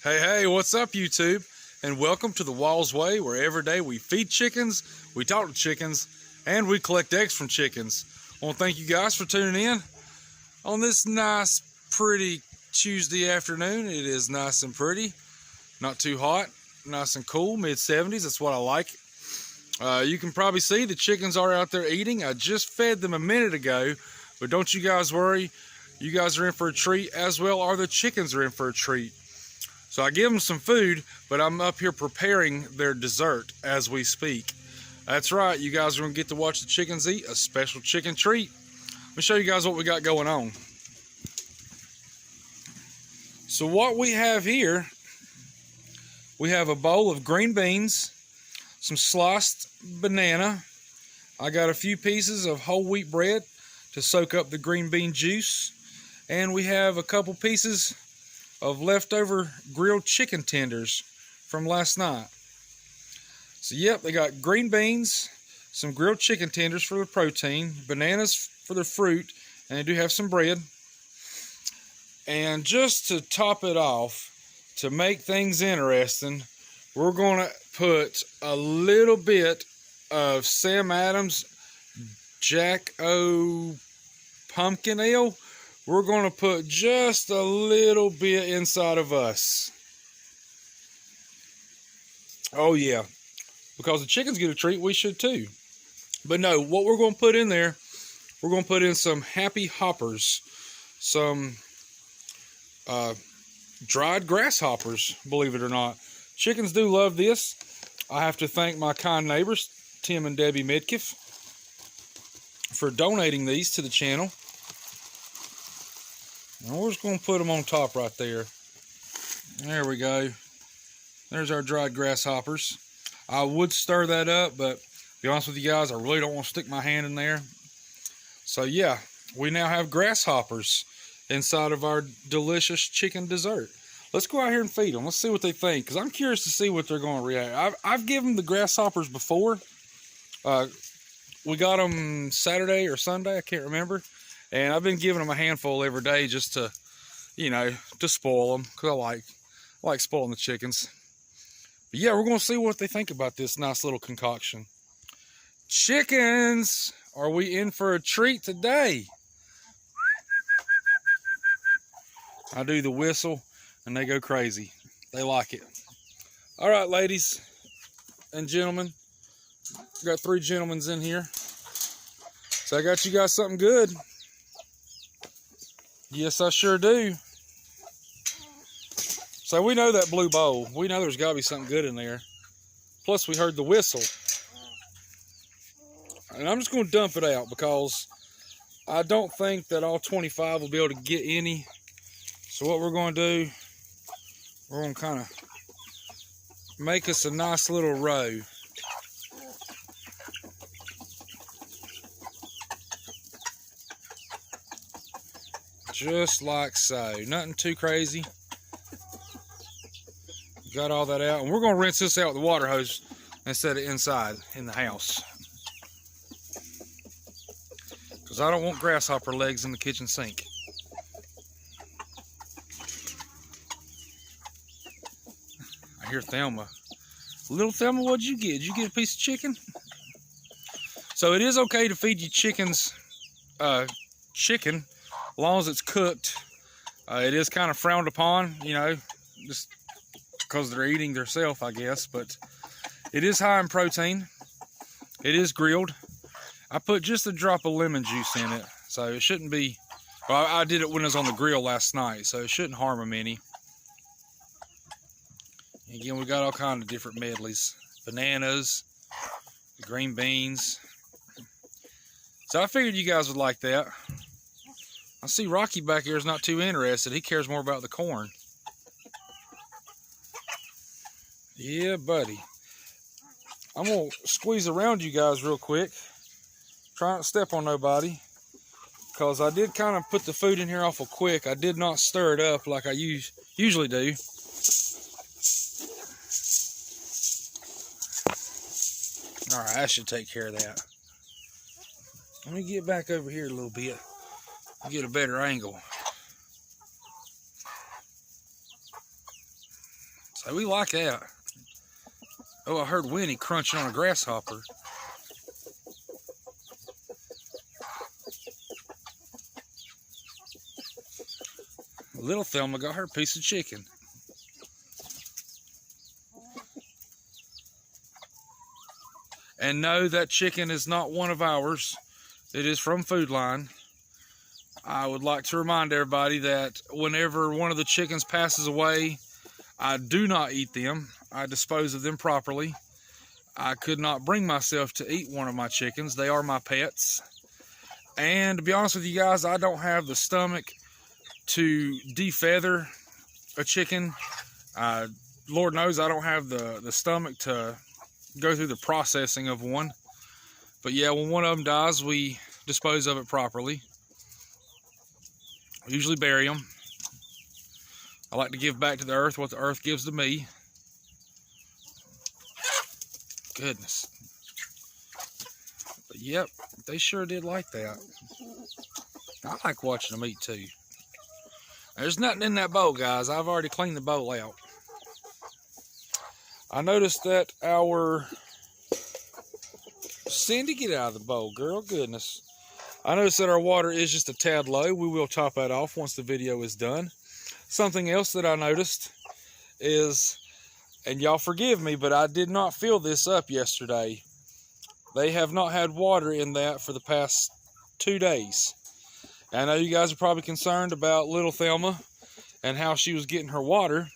Hey, what's up, YouTube? And welcome to the Walls Way, where every day we feed chickens, we talk to chickens, and we collect eggs from chickens. I want to thank you guys for tuning in on this nice, pretty Tuesday afternoon. It is nice and pretty, not too hot, nice and cool, mid-70s. That's what I like. You can probably see the chickens are out there eating. I just fed them a minute ago, but don't you guys worry. You guys are in for a treat, as well are the chickens are in for a treat. So I give them some food, but I'm up here preparing their dessert as we speak. That's right, you guys are going to get to watch the chickens eat a special chicken treat. Let me show you guys what we got going on. So what we have here, we have a bowl of green beans, some sliced banana. I got a few pieces of whole wheat bread to soak up the green bean juice. And we have a couple pieces of leftover grilled chicken tenders from last night. So yep, they got green beans, some grilled chicken tenders for the protein, bananas for the fruit, and they do have some bread. And just to top it off, to make things interesting, we're going to put a little bit of Sam Adams Jack O pumpkin ale. We're going to put just a little bit inside of us. Oh yeah, because the chickens get a treat, we should too. But no, what we're going to put in there, we're going to put in some Happy Hoppers, some dried grasshoppers, believe it or not. Chickens do love this. I have to thank my kind neighbors, Tim and Debbie Midkiff, for donating these to the channel. And we're just going to put them on top right there. There we go. There's our dried grasshoppers. I would stir that up, but to be honest with you guys, I really don't want to stick my hand in there. So yeah, we now have grasshoppers inside of our delicious chicken dessert. Let's go out here and feed them. Let's see what they think, because I'm curious to see what they're going to react. I've given them the grasshoppers before. We got them Saturday or Sunday, I can't remember. And I've been giving them a handful every day just to, you know, to spoil them, because I like spoiling the chickens. But yeah, we're going to see what they think about this nice little concoction. Chickens, are we in for a treat today? I do the whistle and they go crazy. They like it. All right, ladies and gentlemen. Got 3 gentlemen in here. So I got you guys something good. Yes, I sure do. So we know that blue bowl. We know there's got to be something good in there. Plus, we heard the whistle. And I'm just going to dump it out because I don't think that all 25 will be able to get any. So what we're going to do, we're going to kind of make us a nice little row. Just like so. Nothing too crazy. Got all that out. And we're going to rinse this out with the water hose instead of inside in the house. Because I don't want grasshopper legs in the kitchen sink. I hear Thelma. Little Thelma, what'd you get? Did you get a piece of chicken? So it is okay to feed your chickens chicken. As long as it's cooked. It is kind of frowned upon, you know, just because they're eating themselves, I guess. But it is high in protein. It is grilled. I put just a drop of lemon juice in it, so it shouldn't be. Well, I did it when it was on the grill last night, so it shouldn't harm them any. Again, we got all kinds of different medleys. Bananas, green beans. So I figured you guys would like that. I see Rocky back here is not too interested. He cares more about the corn. Yeah, buddy. I'm going to squeeze around you guys real quick. Try not to step on nobody. Because I did kind of put the food in here awful quick. I did not stir it up like I usually do. Alright, I should take care of that. Let me get back over here a little bit. Get a better angle. So we like that. Oh, I heard Winnie crunching on a grasshopper. Little Thelma got her piece of chicken. And no, that chicken is not one of ours. It is from Food Line. I would like to remind everybody that whenever one of the chickens passes away, I do not eat them. I dispose of them properly. I could not bring myself to eat one of my chickens. They are my pets. And to be honest with you guys, I don't have the stomach to defeather a chicken. Lord knows I don't have the stomach to go through the processing of one. But yeah, when one of them dies, we dispose of it properly. We usually bury them. I like to give back to the earth what the earth gives to me. Goodness. But yep, they sure did like that. I like watching them eat too. There's nothing in that bowl, guys. I've already cleaned the bowl out. I noticed that our... Cindy, get out of the bowl, girl. Goodness. I noticed that our water is just a tad low. We will top that off once the video is done. Something else that I noticed is, and y'all forgive me, but I did not fill this up yesterday. They have not had water in that for the past 2 days. I know you guys are probably concerned about little Thelma and how she was getting her water.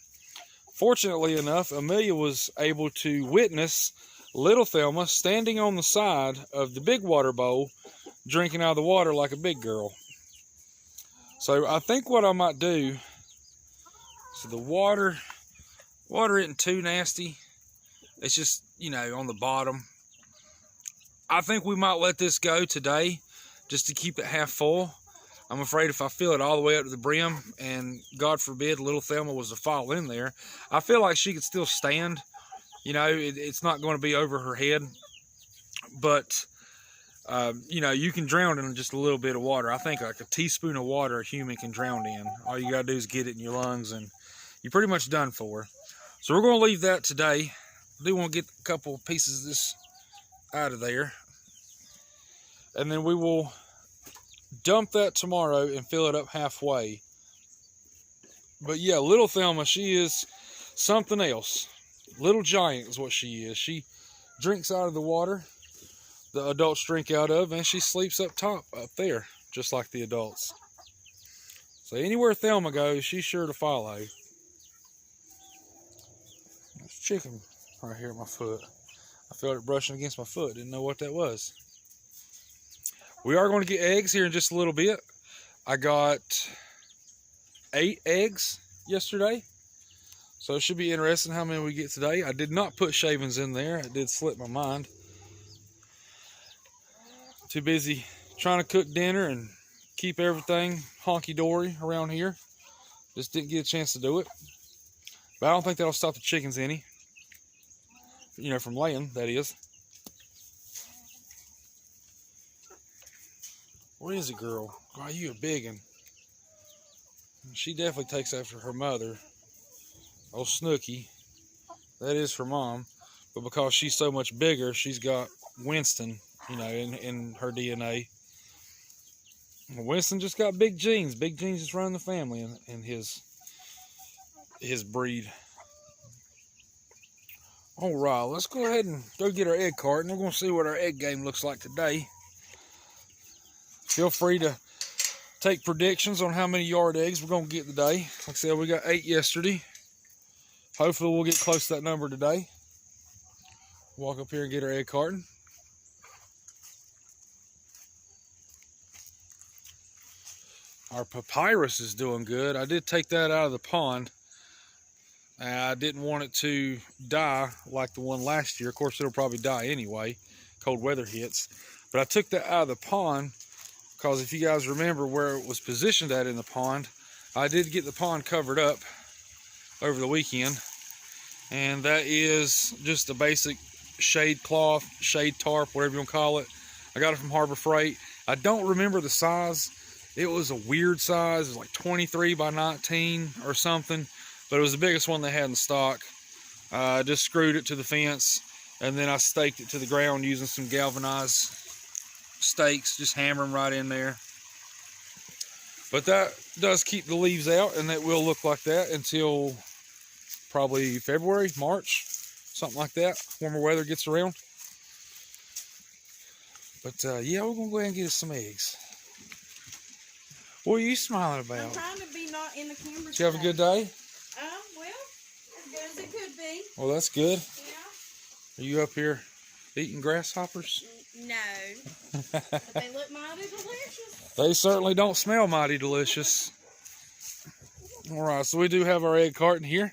Fortunately enough, Amelia was able to witness little Thelma standing on the side of the big water bowl, drinking out of the water like a big girl. So I think what I might do, so the water isn't too nasty. It's just, you know, on the bottom. I think we might let this go today just to keep it half full. I'm afraid if I fill it all the way up to the brim, and God forbid little Thelma was to fall in there, I feel like she could still stand. You know, it's not going to be over her head. But, you know, you can drown in just a little bit of water. I think like a teaspoon of water a human can drown in. All you got to do is get it in your lungs, and you're pretty much done for. So we're going to leave that today. I do want to get a couple pieces of this out of there. And then we will dump that tomorrow and fill it up halfway. But yeah, little Thelma, she is something else. Little giant is what she is. She drinks out of the water the adults drink out of, and she sleeps up top, up there, just like the adults. So anywhere Thelma goes, she's sure to follow. There's chicken right here at my foot. I felt it brushing against my foot. Didn't know what that was. We are going to get eggs here in just a little bit. I got 8 eggs yesterday. So it should be interesting how many we get today. I did not put shavings in there. It did slip my mind. Too busy trying to cook dinner and keep everything honky-dory around here. Just didn't get a chance to do it. But I don't think that'll stop the chickens any. You know, from laying, that is. Where is it, girl? God, you a biggin'. She definitely takes after her mother. Oh, Snooky. That is her mom. But because she's so much bigger, she's got Winston, you know, in her DNA. Winston just got big genes. Big genes just run the family in his breed. All right, let's go ahead and go get our egg carton. We're going to see what our egg game looks like today. Feel free to take predictions on how many yard eggs we're going to get today. Like I said, we got 8 yesterday. Hopefully we'll get close to that number today. Walk up here and get our egg carton. Our papyrus is doing good. I did take that out of the pond. I didn't want it to die like the one last year. Of course, it'll probably die anyway. Cold weather hits. But I took that out of the pond because if you guys remember where it was positioned at in the pond, I did get the pond covered up over the weekend. And that is just a basic shade cloth, shade tarp, whatever you want to call it. I got it from Harbor Freight. I don't remember the size. It was a weird size. It was like 23 by 19 or something. But it was the biggest one they had in stock. I just screwed it to the fence, and then I staked it to the ground using some galvanized stakes, just hammer them right in there. But that does keep the leaves out, and it will look like that until probably February, March, something like that. Warmer weather gets around. But yeah, we're gonna go ahead and get us some eggs. What are you smiling about? I'm trying to be not in the camera. Did you have a good day? Well, as good as it could be. Well, that's good. Yeah. Are you up here eating grasshoppers? No. But they look mighty delicious. They certainly don't smell mighty delicious. All right, so we do have our egg carton here.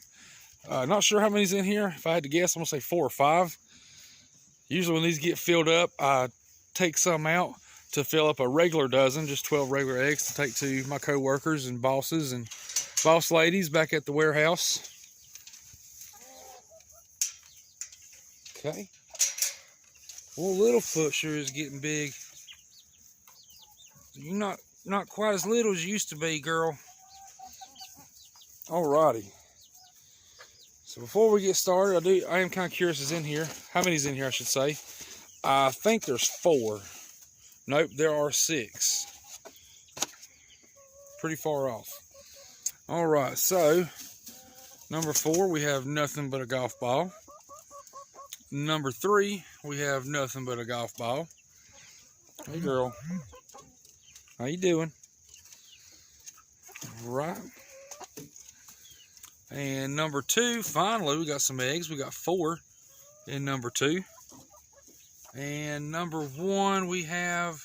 Not sure how many's in here. If I had to guess, I'm gonna say 4 or 5. Usually when these get filled up, I take some out to fill up a regular dozen, just 12 regular eggs to take to my co-workers and bosses and boss ladies back at the warehouse. Okay. Well, Littlefoot sure is getting big. You're not quite as little as you used to be, girl. Alrighty. So before we get started, I am kind of curious what's in here. How many's in here, I should say. I think there's 4. Nope, there are 6. Pretty far off. Alright, so number 4, we have nothing but a golf ball. Number 3, we have nothing but a golf ball. Hey girl, how you doing? All right. And number 2, finally, we got some eggs. We got 4 in number 2. And number 1, we have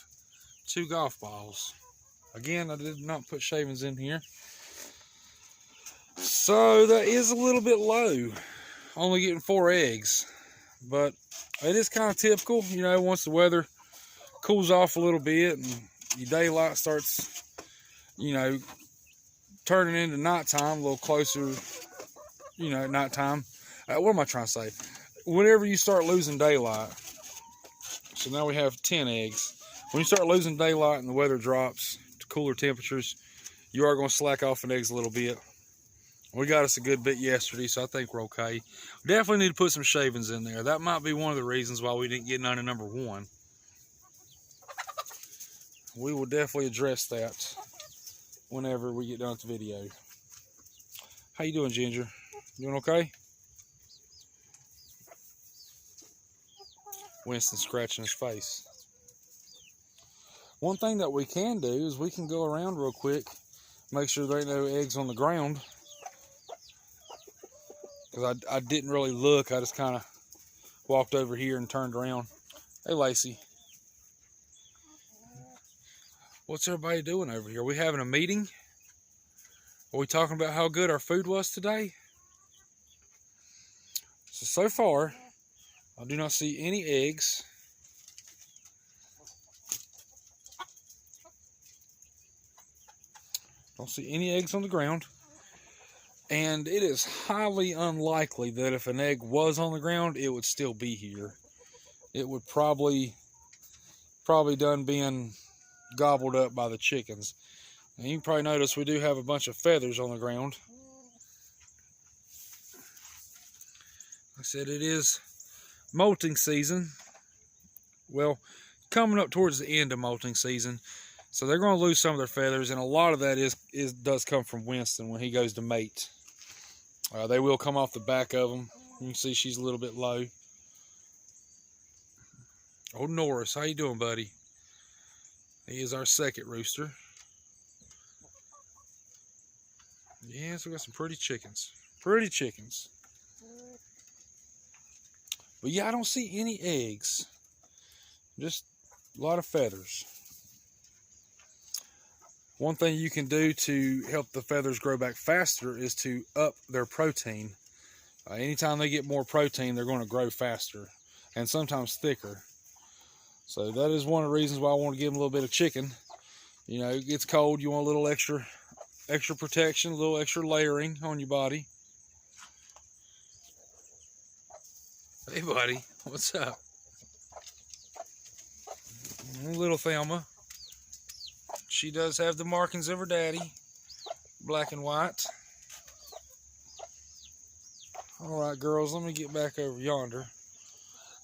2 golf balls. Again, I did not put shavings in here. So that is a little bit low. Only getting 4 eggs. But it is kind of typical, you know, once the weather cools off a little bit and your daylight starts, you know, turning into nighttime, a little closer, you know, nighttime. What am I trying to say? Whenever you start losing daylight, so now we have 10 eggs. When you start losing daylight and the weather drops to cooler temperatures, you are going to slack off in eggs a little bit. We got us a good bit yesterday, so I think we're okay. We definitely need to put some shavings in there. That might be one of the reasons why we didn't get none in number 1. We will definitely address that whenever we get done with the video. How you doing, Ginger? Doing okay? Winston scratching his face. One thing that we can do is we can go around real quick, make sure there ain't no eggs on the ground. Because I didn't really look. I just kind of walked over here and turned around. Hey, Lacey. What's everybody doing over here? Are we having a meeting? Are we talking about how good our food was today? So far, I do not see any eggs. Don't see any eggs on the ground. And it is highly unlikely that if an egg was on the ground, it would still be here. It would probably done being gobbled up by the chickens. And you can probably notice we do have a bunch of feathers on the ground. Like I said, it is molting season. Well, coming up towards the end of molting season. So they're going to lose some of their feathers, and a lot of that does come from Winston when he goes to mate. They will come off the back of them. You can see she's a little bit low. Oh, Norris, how you doing, buddy? He is our second rooster. Yes, we got some pretty chickens. Pretty chickens. But yeah, I don't see any eggs. Just a lot of feathers. One thing you can do to help the feathers grow back faster is to up their protein. Anytime they get more protein, they're going to grow faster and sometimes thicker. So that is one of the reasons why I want to give them a little bit of chicken. You know, it gets cold, you want a little extra protection, a little extra layering on your body. Hey buddy, what's up? Little Thelma. She does have the markings of her daddy, black and white. All right, girls, let me get back over yonder.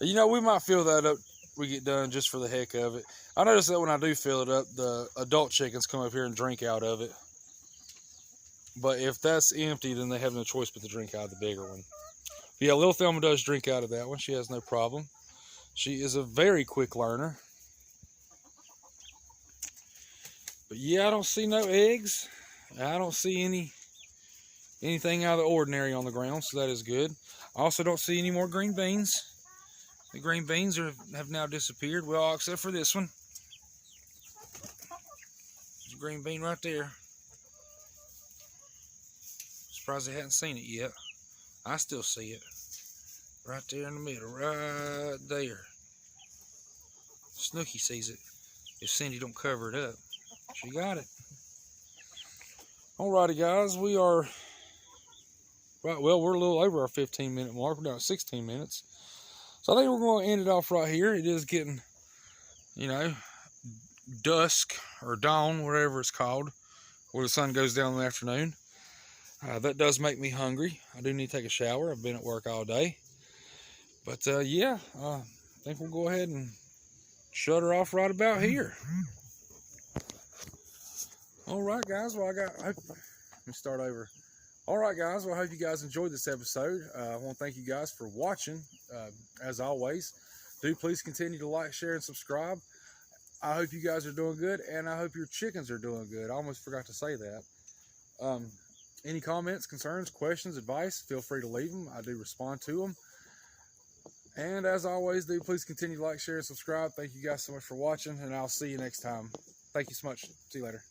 You know, we might fill that up we get done just for the heck of it. I notice that when I do fill it up, the adult chickens come up here and drink out of it. But if that's empty, then they have no choice but to drink out of the bigger one. But yeah, little Thelma does drink out of that one. She has no problem. She is a very quick learner. But yeah, I don't see no eggs. I don't see anything out of the ordinary on the ground, so that is good. I also don't see any more green beans. The green beans have now disappeared. Well, except for this one. There's a green bean right there. Surprised they hadn't seen it yet. I still see it. Right there in the middle. Right there. Snooky sees it. If Cindy don't cover it up. She got it. Alrighty, guys. We are... Right, well, we're a little over our 15-minute mark. We're down at 16 minutes. So I think we're going to end it off right here. It is getting, you know, dusk or dawn, whatever it's called, where the sun goes down in the afternoon. That does make me hungry. I do need to take a shower. I've been at work all day. But, yeah, I think we'll go ahead and shut her off right about here. All right, guys. Well, let me start over. All right, guys. Well, I hope you guys enjoyed this episode. I want to thank you guys for watching. As always, do please continue to like, share, and subscribe. I hope you guys are doing good, and I hope your chickens are doing good. I almost forgot to say that. Any comments, concerns, questions, advice, feel free to leave them. I do respond to them. And as always, do please continue to like, share, and subscribe. Thank you guys so much for watching, and I'll see you next time. Thank you so much. See you later.